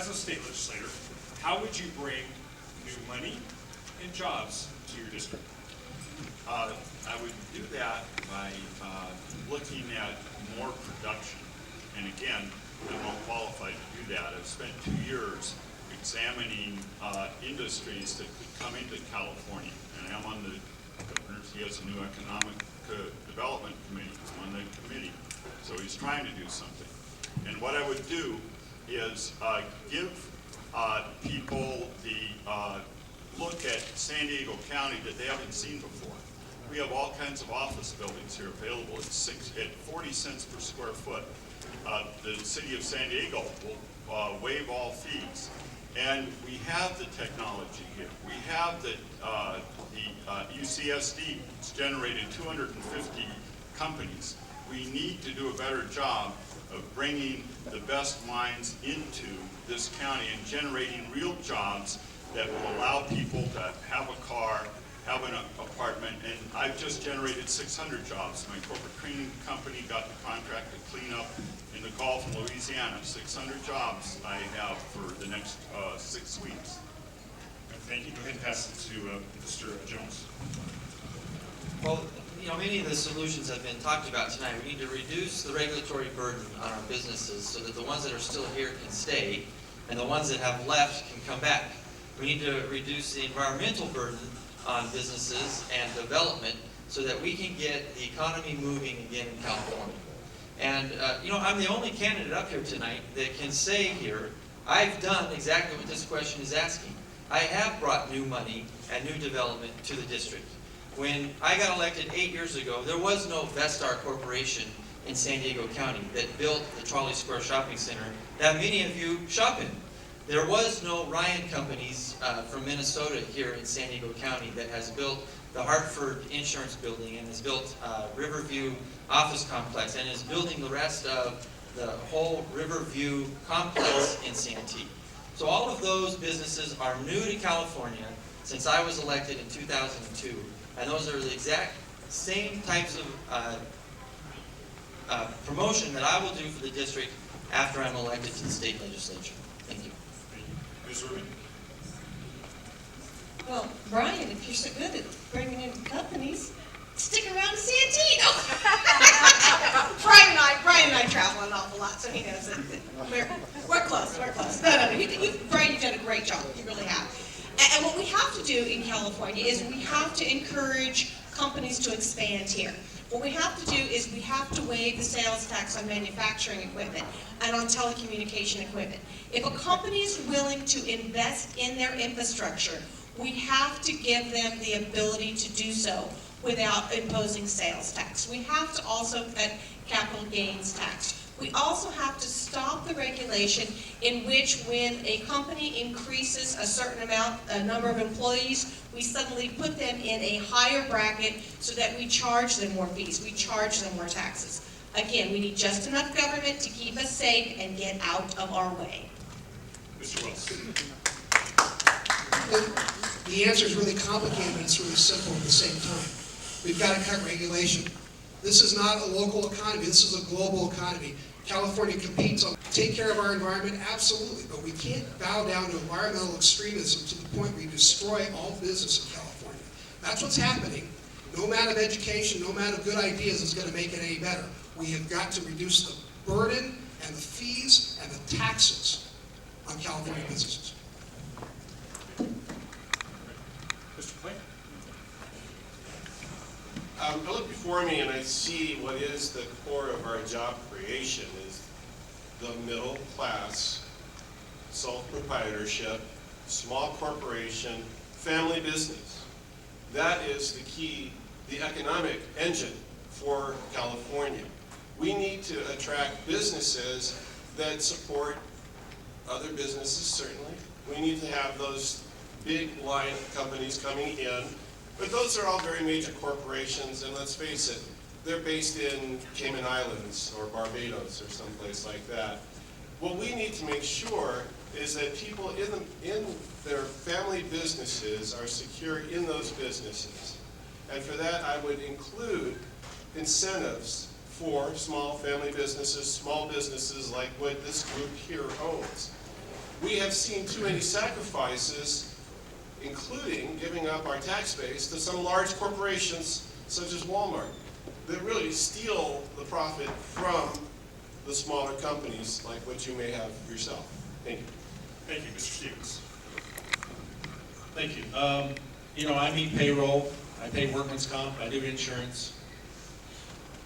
as a state legislator, how would you bring new money and jobs to your district? I would do that by looking at more production. And again, I'm well qualified to do that. I've spent 2 years examining industries that could come into California. And I'm on the governor's, he has a new economic development committee. I'm on the committee. So he's trying to do something. And what I would do is give people the look at San Diego County that they haven't seen before. We have all kinds of office buildings here available at 40 cents per square foot. The city of San Diego will waive all fees. And we have the technology here. We have the UCSD. It's generated 250 companies. We need to do a better job of bringing the best minds into this county and generating real jobs that will allow people to have a car, have an apartment, and I've just generated 600 jobs. My corporate cleaning company got the contract to clean up in the Gulf in Louisiana. 600 jobs I have for the next 6 weeks. Thank you. Go ahead and pass it to Mr. Jones. Well, you know, many of the solutions have been talked about tonight. We need to reduce the regulatory burden on our businesses so that the ones that are still here can stay and the ones that have left can come back. We need to reduce the environmental burden on businesses and development so that we can get the economy moving again in California. And, you know, I'm the only candidate up here tonight that can say here, I've done exactly what this question is asking. I have brought new money and new development to the district. When I got elected 8 years ago, there was no Vestar Corporation in San Diego County that built the Trolley Square Shopping Center that many of you shop in. There was no Ryan Companies from Minnesota here in San Diego County that has built the Hartford Insurance Building and has built Riverview Office Complex and is building the rest of the whole Riverview complex in Santee. So all of those businesses are new to California since I was elected in 2002, and those are the exact same types of promotion that I will do for the district after I'm elected to the state legislature. Thank you. Ms. Rubin. Well, Brian, if you're so good at bringing in companies, stick around to Santee. No. Brian and I travel an awful lot, so he knows it. We're close. No. Brian, you've done a great job. You really have. And what we have to do in California is we have to encourage companies to expand here. What we have to do is we have to waive the sales tax on manufacturing equipment and on telecommunication equipment. If a company is willing to invest in their infrastructure, we have to give them the ability to do so without imposing sales tax. We have to also cut capital gains tax. We also have to stop the regulation in which when a company increases a certain amount, a number of employees, we suddenly put them in a higher bracket so that we charge them more fees, we charge them more taxes. Again, we need just enough government to keep us safe and get out of our way. Mr. Wells. The answer is really complicated, but it's really simple at the same time. We've got to cut regulation. This is not a local economy, this is a global economy. California competes on take care of our environment, absolutely, but we can't bow down to environmental extremism to the point where we destroy all business in California. That's what's happening. No amount of education, no amount of good ideas is going to make it any better. We have got to reduce the burden and the fees and the taxes on California businesses. Mr. Clay. I look before me and I see what is the core of our job creation is the middle class, sole proprietorship, small corporation, family business. That is the key, the economic engine for California. We need to attract businesses that support other businesses, certainly. We need to have those big line companies coming in. But those are all very major corporations, and let's face it, they're based in Cayman Islands or Barbados or someplace like that. What we need to make sure is that people in their family businesses are secure in those businesses. And for that, I would include incentives for small family businesses, small businesses like what this group here owns. we have seen too many sacrifices, including giving up our tax base to some large corporations such as Walmart, that really steal the profit from the smaller companies like what you may have yourself. Thank you. Thank you, Mr. Stevens. Thank you. You know, I meet payroll, I pay workman's comp, I do insurance.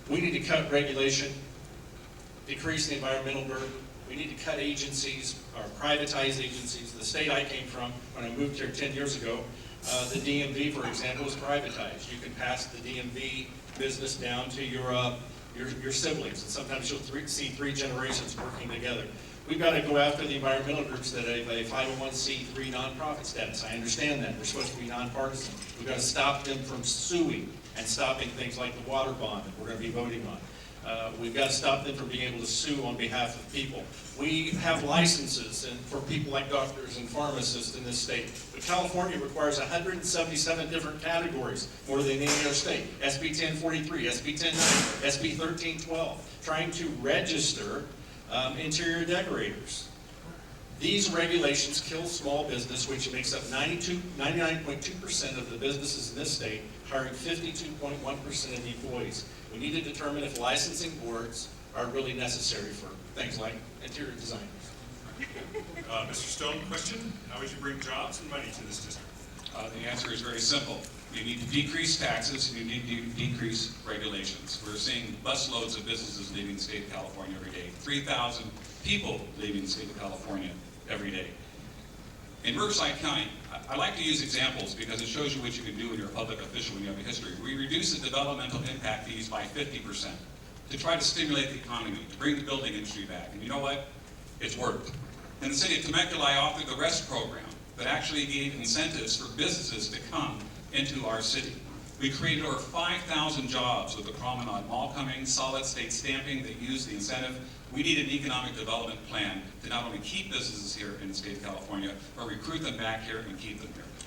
We need to cut regulation, decrease the environmental burden. We need to cut agencies, or privatize agencies. The state I came from, when I moved here 10 years ago, the DMV, for example, was privatized. You can pass the DMV business down to your siblings, and sometimes you'll see 3 generations working together. We've got to go after the environmental groups that have a 501c3 nonprofit status. I understand that. They're supposed to be nonpartisan. We've got to stop them from suing and stopping things like the water bond that we're going to be voting on. We've got to stop them from being able to sue on behalf of people. We have licenses for people like doctors and pharmacists in this state. But California requires 177 different categories, more than any other state. SB 1043, SB 1090, SB 1312, trying to register interior decorators. These regulations kill small business, which makes up 99.2% of the businesses in this state, hiring 52.1% of the employees. We need to determine if licensing boards are really necessary for things like interior designers. Mr. Stone, question? How would you bring jobs and money to this district? The answer is very simple. You need to decrease taxes, and you need to decrease regulations. We're seeing busloads of businesses leaving the state of California every day. 3,000 people leaving the state of California every day. In Riverside County, I like to use examples because it shows you what you can do when you're a public official when you have a history. We reduced the developmental impact fees by 50% to try to stimulate the economy, to bring the building industry back. And you know what? It's worked. In the city of Temecula, I authored the REST program that actually gave incentives for businesses to come into our city. We created over 5,000 jobs with the Promenade Mall coming, solid state stamping that used the incentive. We need an economic development plan to not only keep businesses here in the state of California, but recruit them back here and keep them here.